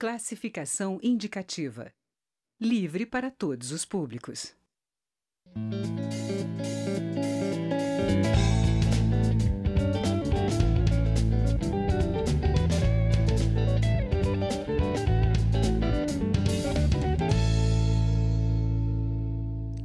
Classificação indicativa. Livre para todos os públicos.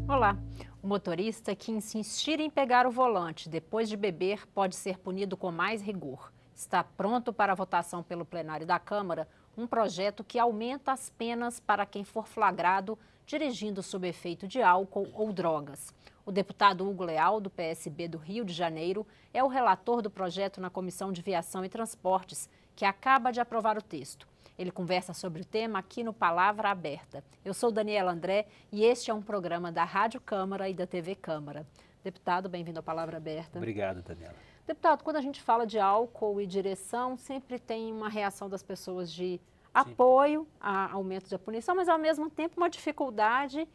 Olá! O motorista que insistir em pegar o volante depois de beber pode ser punido com mais rigor. Está pronto para votação pelo plenário da Câmara um projeto que aumenta as penas para quem for flagrado dirigindo sob efeito de álcool ou drogas. O deputado Hugo Leal, do PSB do Rio de Janeiro, é o relator do projeto na Comissão de Viação e Transportes, que acaba de aprovar o texto. Ele conversa sobre o tema aqui no Palavra Aberta. Eu sou Daniela André e este é um programa da Rádio Câmara e da TV Câmara. Deputado, bem-vindo ao Palavra Aberta. Obrigado, Daniela. Deputado, quando a gente fala de álcool e direção, sempre tem uma reação das pessoas de apoio a aumento da punição, mas ao mesmo tempo uma dificuldade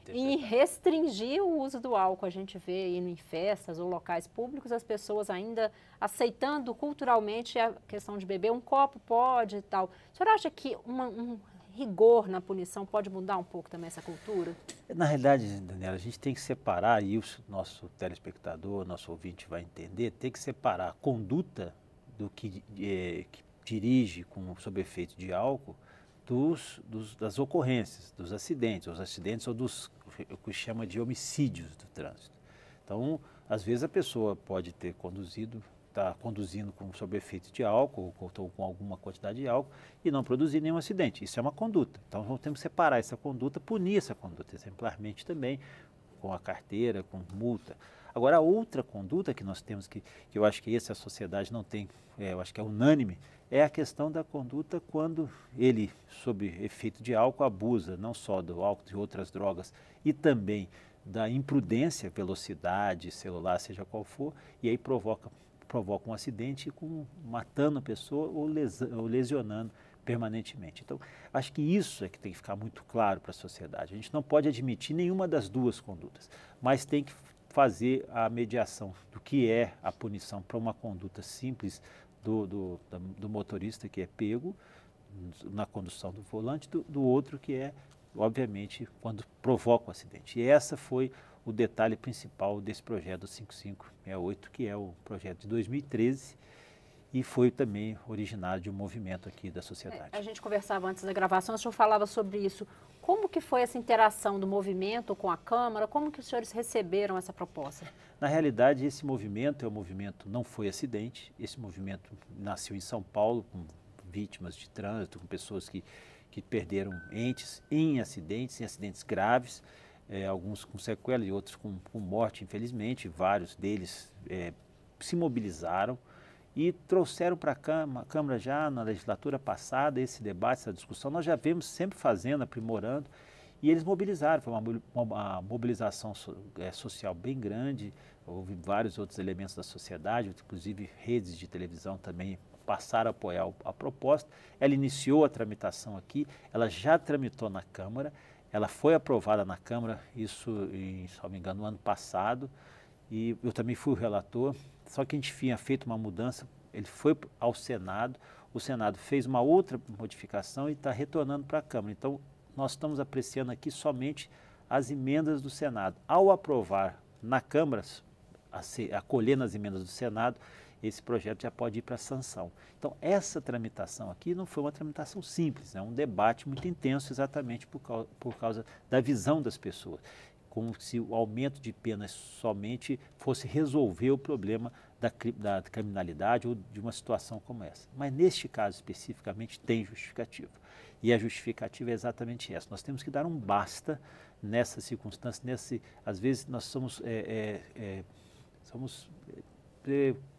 em restringir o uso do álcool. A gente vê aí em festas ou locais públicos as pessoas ainda aceitando culturalmente a questão de beber um copo, pode e tal. O senhor acha que um rigor na punição pode mudar um pouco também essa cultura? Na realidade, Daniela, a gente tem que separar, e o nosso telespectador, nosso ouvinte vai entender, tem que separar a conduta do que dirige sob efeito de álcool das ocorrências, dos acidentes, ou o que chama de homicídios do trânsito. Então, às vezes a pessoa pode ter está conduzindo sob efeito de álcool ou com alguma quantidade de álcool e não produzir nenhum acidente. Isso é uma conduta. Então, nós temos que separar essa conduta, punir essa conduta exemplarmente também, com a carteira, com multa. Agora, a outra conduta que nós temos, que eu acho que essa sociedade não tem, eu acho que é unânime, é a questão da conduta quando ele, sob efeito de álcool, abusa não só do álcool, de outras drogas e também da imprudência, velocidade, celular, seja qual for, e aí provoca um acidente matando a pessoa ou lesionando permanentemente. Então, acho que isso é que tem que ficar muito claro para a sociedade. A gente não pode admitir nenhuma das duas condutas, mas tem que fazer a mediação do que é a punição para uma conduta simples do motorista que é pego na condução do volante, do outro que é, obviamente, quando provoca o acidente. E essa foi o detalhe principal desse projeto do 5568, que é o projeto de 2013 e foi também originário de um movimento aqui da sociedade. A gente conversava antes da gravação, o senhor falava sobre isso. Como que foi essa interação do movimento com a Câmara? Como que os senhores receberam essa proposta? Na realidade, esse movimento não foi acidente. Esse movimento nasceu em São Paulo, com vítimas de trânsito, com pessoas que perderam entes em acidentes graves, alguns com sequela e outros com morte, infelizmente. Vários deles se mobilizaram e trouxeram para a Câmara já na legislatura passada esse debate, essa discussão. Nós já vemos sempre fazendo, aprimorando, e eles mobilizaram. Foi uma mobilização social bem grande, houve vários outros elementos da sociedade, inclusive redes de televisão também passaram a apoiar a proposta. Ela iniciou a tramitação aqui, ela já tramitou na Câmara, ela foi aprovada na Câmara, isso, se não me engano, no ano passado, e eu também fui o relator, só que a gente tinha feito uma mudança, ele foi ao Senado, o Senado fez uma outra modificação e está retornando para a Câmara. Então, nós estamos apreciando aqui somente as emendas do Senado. Ao aprovar na Câmara, acolhendo as emendas do Senado, esse projeto já pode ir para a sanção. Então, essa tramitação aqui não foi uma tramitação simples, é um debate muito intenso exatamente por causa da visão das pessoas, como se o aumento de penas somente fosse resolver o problema da criminalidade ou de uma situação como essa. Mas neste caso especificamente tem justificativa. E a justificativa é exatamente essa. Nós temos que dar um basta nessa circunstância, às vezes nós somos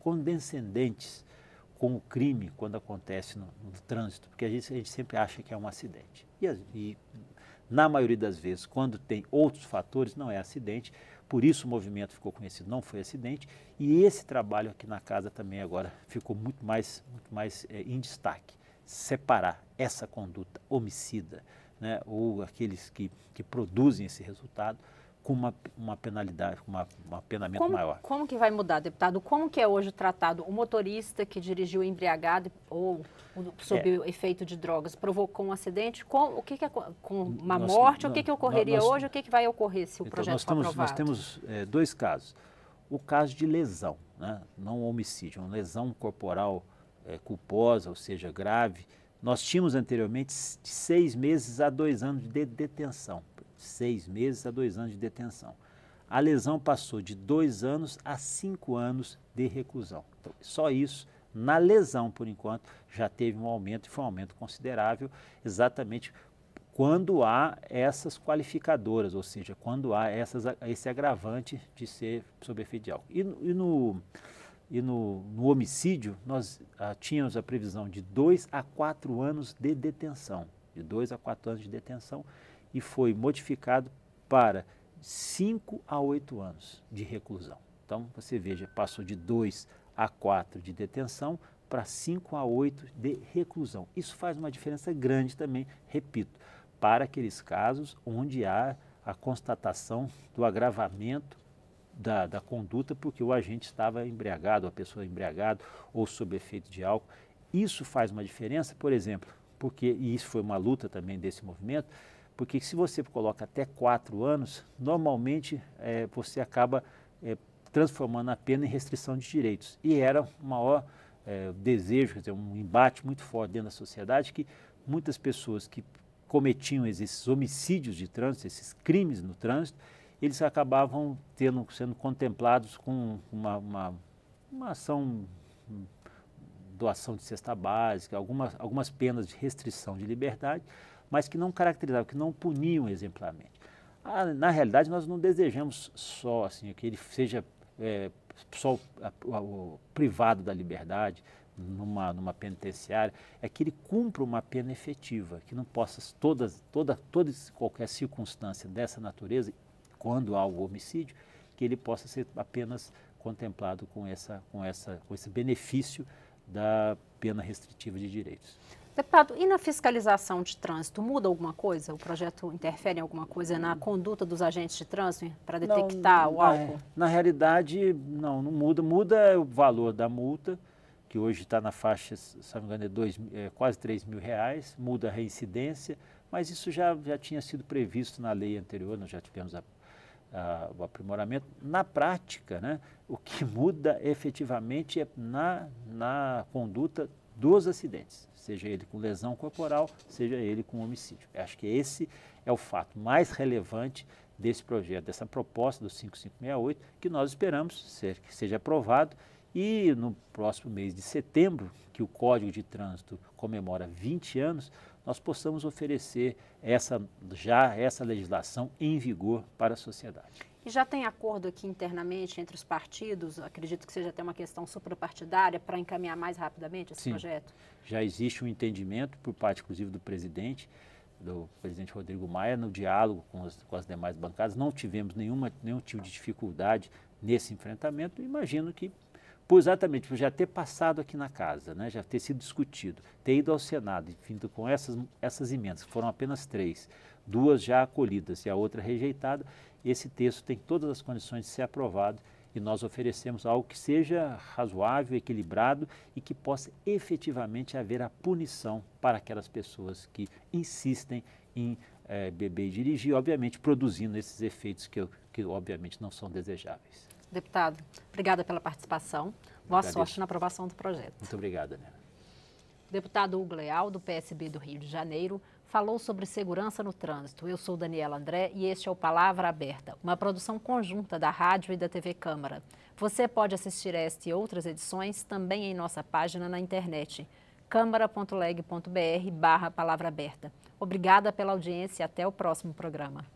condescendentes com o crime quando acontece no trânsito, porque a gente sempre acha que é um acidente. E na maioria das vezes, quando tem outros fatores, não é acidente, por isso o movimento ficou conhecido, não foi acidente, e esse trabalho aqui na casa também agora ficou muito mais em destaque, separar essa conduta homicida, né, ou aqueles que produzem esse resultado, com uma penalidade, com um apenamento maior. Como que vai mudar, deputado? Como que é hoje tratado o motorista que dirigiu embriagado ou sob o efeito de drogas, provocou um acidente? O que é com uma morte? O que ocorreria hoje? O que vai ocorrer se o projeto for aprovado? Nós temos dois casos. O caso de lesão, né? Não homicídio, uma lesão corporal culposa, ou seja, grave. Nós tínhamos anteriormente de 6 meses a 2 anos de detenção. 6 meses a 2 anos de detenção. A lesão passou de 2 anos a 5 anos de reclusão. Então, só isso, na lesão, por enquanto, já teve um aumento, e foi um aumento considerável, exatamente quando há essas qualificadoras, ou seja, quando há esse agravante de ser sob efeito de álcool. E no homicídio, nós tínhamos a previsão de 2 a 4 anos de detenção, de 2 a 4 anos de detenção, e foi modificado para 5 a 8 anos de reclusão. Então, você veja, passou de 2 a 4 de detenção para 5 a 8 de reclusão. Isso faz uma diferença grande também, repito, para aqueles casos onde há a constatação do agravamento da conduta porque o agente estava embriagado, a pessoa embriagada ou sob efeito de álcool. Isso faz uma diferença, por exemplo, e isso foi uma luta também desse movimento, porque se você coloca até 4 anos, normalmente você acaba transformando a pena em restrição de direitos. E era o maior desejo, quer dizer, um embate muito forte dentro da sociedade, que muitas pessoas que cometiam esses homicídios de trânsito, esses crimes no trânsito, eles acabavam sendo contemplados com uma ação, doação de cesta básica, algumas penas de restrição de liberdade, mas que não caracterizavam, que não puniam exemplarmente. Na realidade, nós não desejamos só assim, que ele seja só privado da liberdade numa penitenciária, é que ele cumpra uma pena efetiva, que não possa toda qualquer circunstância dessa natureza, quando há o homicídio, que ele possa ser apenas contemplado com esse benefício da pena restritiva de direitos. Deputado, e na fiscalização de trânsito, muda alguma coisa? O projeto interfere em alguma coisa na conduta dos agentes de trânsito para detectar o álcool? Na realidade, não muda. Muda o valor da multa, que hoje está na faixa, se não me engano, quase R$3.000, muda a reincidência, mas isso já tinha sido previsto na lei anterior, nós já tivemos o aprimoramento. Na prática, né, o que muda efetivamente é na conduta dos acidentes, seja ele com lesão corporal, seja ele com homicídio. Eu acho que esse é o fato mais relevante desse projeto, dessa proposta do 5568, que nós esperamos que seja aprovado e no próximo mês de setembro, que o Código de Trânsito comemora 20 anos, nós possamos oferecer essa legislação em vigor para a sociedade. E já tem acordo aqui internamente entre os partidos? Acredito que seja até uma questão suprapartidária para encaminhar mais rapidamente esse projeto? Já existe um entendimento por parte, inclusive, do presidente Rodrigo Maia, no diálogo com as demais bancadas. Não tivemos nenhum tipo de dificuldade nesse enfrentamento. Imagino que, exatamente por já ter passado aqui na casa, né, já ter sido discutido, ter ido ao Senado, enfim, com essas emendas, que foram apenas 3, 2 já acolhidas e a outra rejeitada, esse texto tem todas as condições de ser aprovado e nós oferecemos algo que seja razoável, equilibrado e que possa efetivamente haver a punição para aquelas pessoas que insistem em beber e dirigir, obviamente produzindo esses efeitos que obviamente não são desejáveis. Deputado, obrigada pela participação. Boa sorte na aprovação do projeto. Muito obrigado, Nena. Deputado Hugo Leal, do PSB do Rio de Janeiro, falou sobre segurança no trânsito. Eu sou Daniela André e este é o Palavra Aberta, uma produção conjunta da Rádio e da TV Câmara. Você pode assistir a esta e outras edições também em nossa página na internet, câmara.leg.br/Palavra Aberta. Obrigada pela audiência e até o próximo programa.